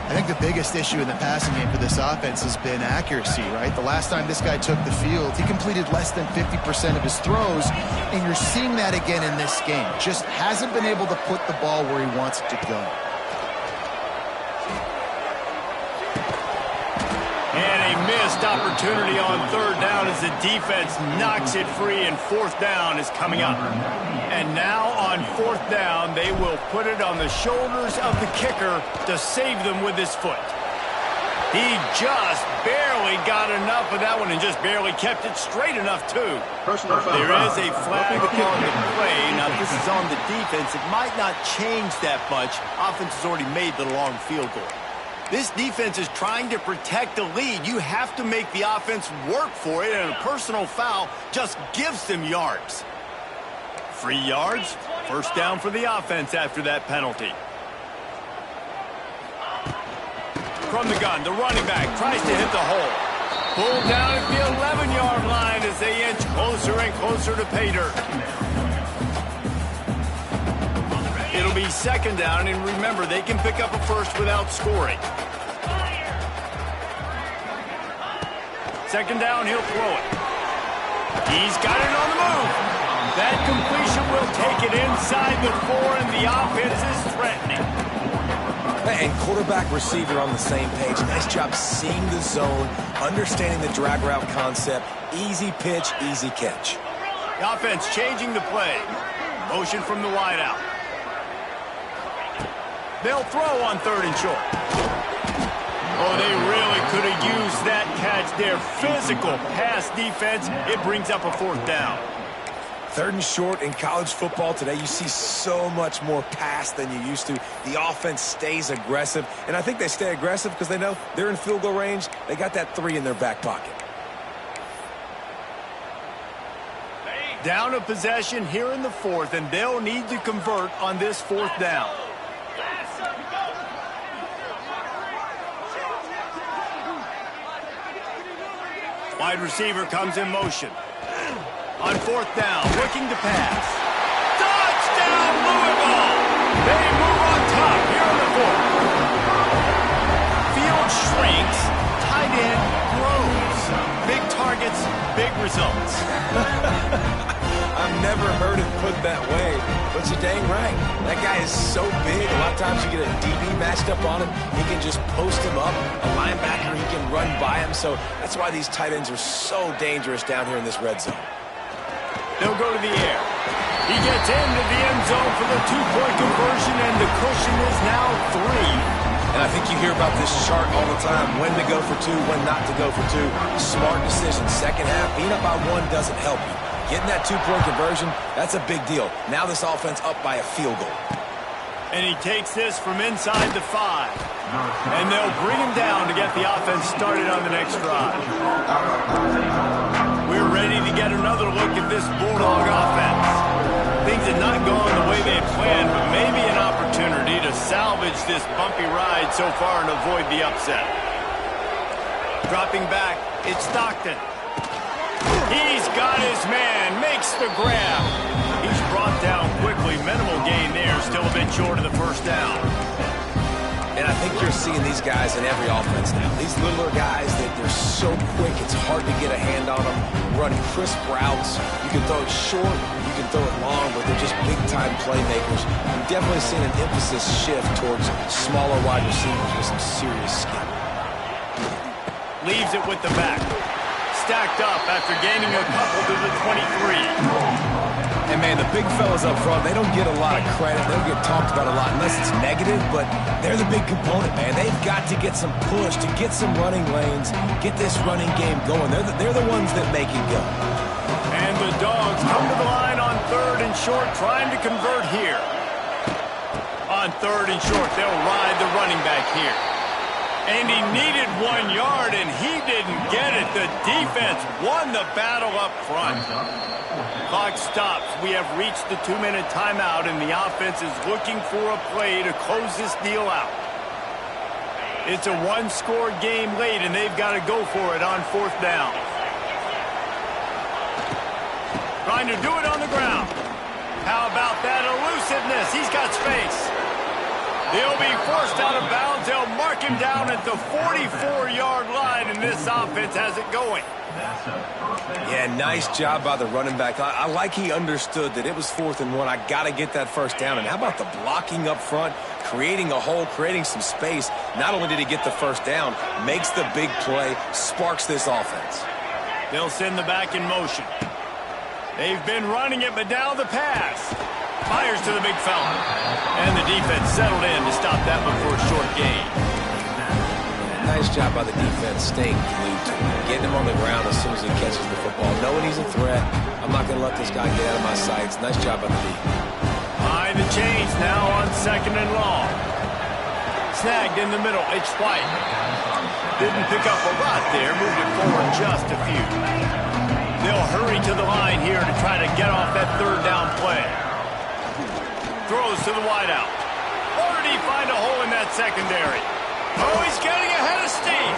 I think the biggest issue in the passing game for this offense has been accuracy, right? The last time this guy took the field, he completed less than 50% of his throws, and you're seeing that again in this game. Just hasn't been able to put the ball where he wants it to go. And a missed opportunity on 3rd down as the defense knocks it free, and 4th down is coming up. And now on 4th down, they will put it on the shoulders of the kicker to save them with his foot. He just barely got enough of that one and just barely kept it straight enough, too. There is a flag on the play. Now, this is on the defense. It might not change that much. Offense has already made the long field goal. This defense is trying to protect the lead. You have to make the offense work for it, and a personal foul just gives them yards. Free yards, 1st down for the offense after that penalty. From the gun, the running back tries to hit the hole. Pulled down at the 11-yard line as they inch closer and closer to pay dirt. It'll be 2nd down, and remember, they can pick up a first without scoring. 2nd down, he'll throw it. He's got it on the move. That completion will take it inside the 4, and the offense is threatening. And quarterback receiver on the same page. Nice job seeing the zone, understanding the drag route concept. Easy pitch, easy catch. The offense changing the play. Motion from the wideout. They'll throw on 3rd and short. Oh, they really could have used that catch there. Physical pass defense. It brings up a 4th down. 3rd and short in college football today, you see so much more pass than you used to. The offense stays aggressive, and I think they stay aggressive because they know they're in field goal range. They got that 3 in their back pocket. Down a possession here in the 4th, and they'll need to convert on this 4th down. Wide receiver comes in motion. On 4th down, looking to pass. Touchdown, Louisville! They move on top here in the 4th. Field shrinks, tight end grows. Big targets, big results. I've never heard it put that way, but you're dang right. That guy is so big. A lot of times you get a DB matched up on him. He can just post him up. A linebacker, he can run by him. So that's why these tight ends are so dangerous down here in this red zone. They'll go to the air. He gets into the end zone for the 2-point conversion, and the cushion is now 3. And I think you hear about this chart all the time, when to go for 2, when not to go for 2. Smart decision. Second half, being up by 1 doesn't help you. Getting that 2-point conversion, that's a big deal. Now this offense up by a field goal. And he takes this from inside the 5. And they'll bring him down to get the offense started on the next drive. We're ready to get another look at this Bulldog offense. Things had not gone the way they had planned, but maybe an opportunity to salvage this bumpy ride so far and avoid the upset. Dropping back, it's Stockton. He's got his man, makes the grab. He's brought down quickly. Minimal gain there, still a bit short of the 1st down. And I think you're seeing these guys in every offense now. These littler guys, they're so quick, it's hard to get a hand on them. Run crisp routes. You can throw it short, you can throw it long, but they're just big-time playmakers. We've definitely seen an emphasis shift towards smaller wide receivers with some serious skill. Leaves it with the back. Stacked up after gaining a couple to the 23. And, man, the big fellas up front, they don't get a lot of credit. They don't get talked about a lot unless it's negative, but they're the big component, man. They've got to get some push, to get some running lanes, get this running game going. They're the ones that make it go. And And the Dogs come to the line on 3rd and short, trying to convert here. On 3rd and short, they'll ride the running back here. And he needed 1 yard, and he didn't get it. The defense won the battle up front. Clock stops. We have reached the 2-minute timeout, and the offense is looking for a play to close this deal out. It's a one-score game late, and they've got to go for it on 4th down. Trying to do it on the ground. How about that elusiveness? He's got space. They'll be forced out of bounds. They'll mark him down at the 44-yard line, and this offense has it going. Yeah, nice job by the running back. I like he understood that it was 4th and 1. I got to get that first down. And how about the blocking up front, creating a hole, creating some space. Not only did he get the first down, makes the big play, sparks this offense. They'll send the back in motion. They've been running it, but now the pass. Fires to the big fella. And the defense settled in to stop that one for a short gain. Nice job by the defense staying glued to him, getting him on the ground as soon as he catches the football, knowing he's a threat. I'm not going to let this guy get out of my sights. Nice job by the defense. Behind the chains now on 2nd and long. Snagged in the middle. It's White. Didn't pick up a lot there. Moved it forward just a few. They'll hurry to the line here to try to get off that 3rd down play. Throws to the wideout. Or did he find a hole in that secondary? Oh, he's getting ahead of steam.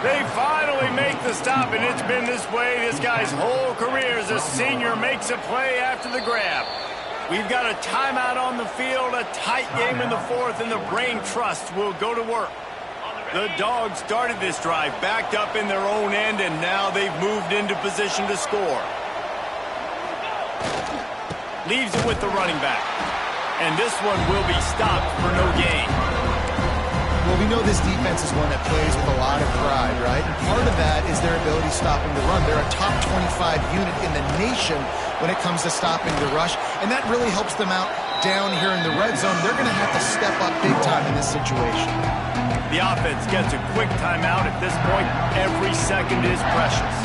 They finally make the stop, and it's been this way this guy's whole career as a senior makes a play after the grab. We've got a timeout on the field, a tight game in the 4th, and the Brain Trust will go to work. The Dogs started this drive, backed up in their own end, and now they've moved into position to score. Leaves it with the running back. And this one will be stopped for no gain. Well, we know this defense is one that plays with a lot of pride, right? And part of that is their ability stopping the run. They're a top 25 unit in the nation when it comes to stopping the rush, and that really helps them out down here in the red zone. They're going to have to step up big time in this situation. The offense gets a quick timeout at this point. Every second is precious.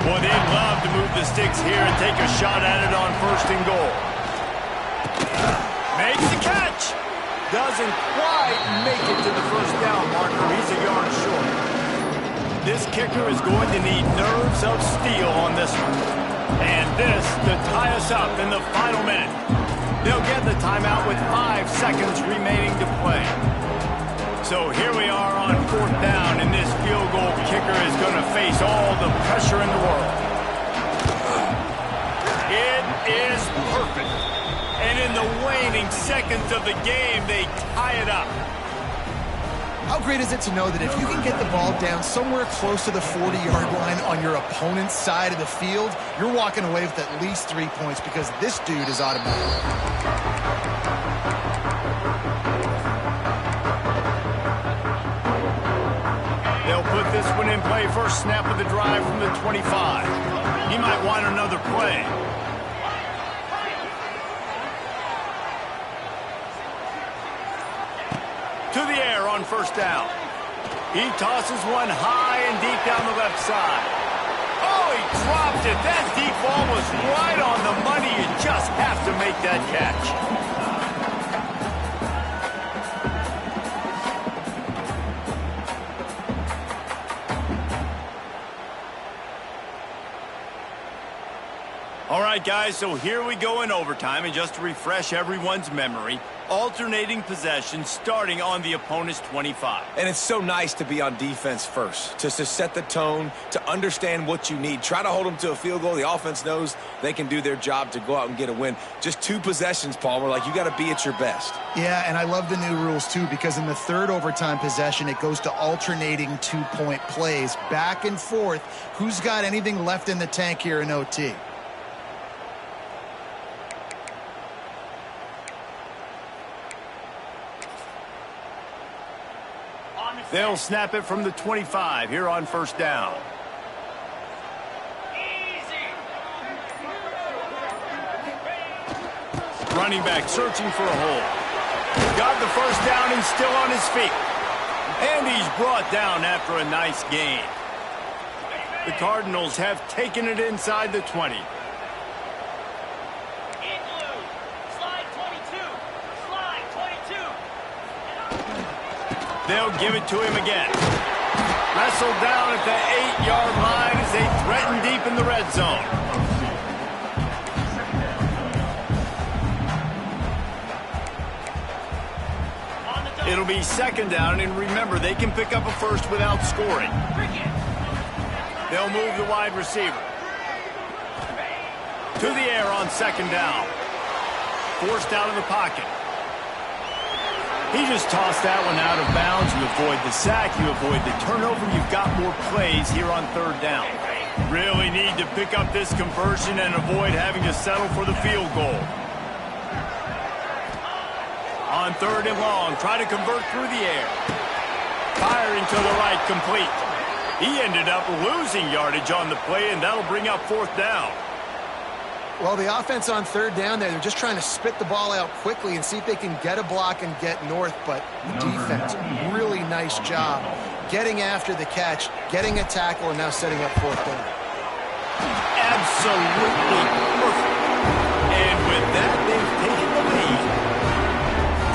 Boy, they'd love to move the sticks here and take a shot at it on 1st and goal. Makes the catch. Doesn't quite make it to the 1st down marker. He's a yard short. This kicker is going to need nerves of steel on this one. And this to tie us up in the final minute. They'll get the timeout with 5 seconds remaining to play. So here we are on 4th down, and this field goal kicker is going to face all the pressure in the world. It is perfect. And in the waning seconds of the game, they tie it up. How great is it to know that if you can get the ball down somewhere close to the 40-yard line on your opponent's side of the field, you're walking away with at least 3 points because this dude is automatic. They'll put this one in play. First snap of the drive from the 25. He might want another play. To the air on 1st down. He tosses one high and deep down the left side. Oh, he dropped it. That deep ball was right on the money. You just have to make that catch. All right, guys, so here we go in overtime, and just to refresh everyone's memory, alternating possession starting on the opponent's 25. And it's so nice to be on defense first, just to set the tone, to understand what you need. Try to hold them to a field goal. The offense knows they can do their job to go out and get a win. Just 2 possessions, Palmer, like you got to be at your best. Yeah, and I love the new rules, too, because in the 3rd overtime possession, it goes to alternating 2-point plays, back and forth. Who's got anything left in the tank here in OT? They'll snap it from the 25 here on 1st down. Running back searching for a hole. Got the 1st down and still on his feet. And he's brought down after a nice gain. The Cardinals have taken it inside the 20. They'll give it to him again. Wrestled down at the 8-yard line as they threaten deep in the red zone. It'll be second down, and remember, they can pick up a first without scoring. They'll move the wide receiver. To the air on second down. Forced out of the pocket. He just tossed that one out of bounds. You avoid the sack, you avoid the turnover. You've got more plays here on third down. Really need to pick up this conversion and avoid having to settle for the field goal. On third and long, try to convert through the air. Firing to the right, complete. He ended up losing yardage on the play, and that'll bring up fourth down. Well, the offense on third down there, they're just trying to spit the ball out quickly and see if they can get a block and get north, but the defense, really nice job getting after the catch, getting a tackle, and now setting up fourth down. Absolutely perfect. And with that, they've taken the lead.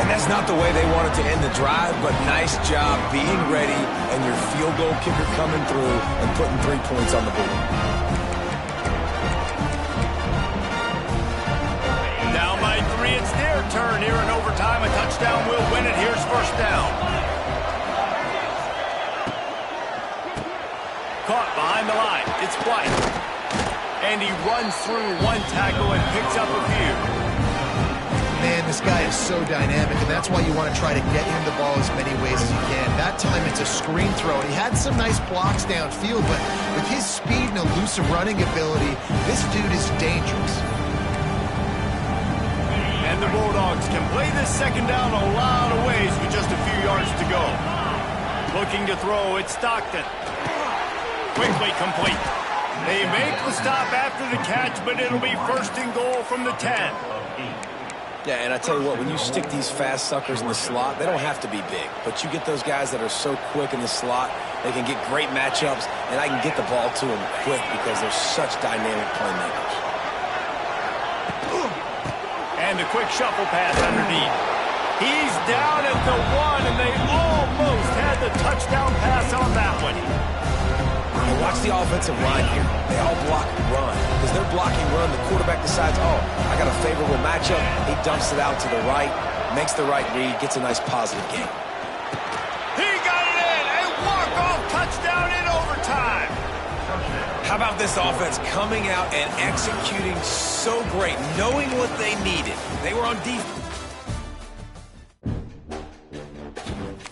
And that's not the way they wanted to end the drive, but nice job being ready and your field goal kicker coming through and putting 3 points on the board. Down by 3, it's their turn here in overtime. A touchdown will win it. Here's first down. Caught behind the line. It's White. And he runs through one tackle and picks up a few. Man, this guy is so dynamic, and that's why you want to try to get him the ball as many ways as you can. That time, it's a screen throw. He had some nice blocks downfield, but with his speed and elusive running ability, this dude is dangerous. And the Bulldogs can play this second down a lot of ways with just a few yards to go. Looking to throw, it's Stockton. Quickly complete. They make the stop after the catch, but it'll be first and goal from the 10. Yeah, and I tell you what, when you stick these fast suckers in the slot, they don't have to be big. But you get those guys that are so quick in the slot, they can get great matchups, and I can get the ball to them quick because they're such dynamic playmakers. And a quick shuffle pass underneath. He's down at the 1, and they almost had the touchdown pass on that one. And watch the offensive line here. They all block run. Because they're blocking run, the quarterback decides, oh, I got a favorable matchup. He dumps it out to the right, makes the right read, gets a nice positive gain. He got it in! A walk-off touchdown in overtime! How about this offense coming out and executing so great, knowing what they needed? They were on defense.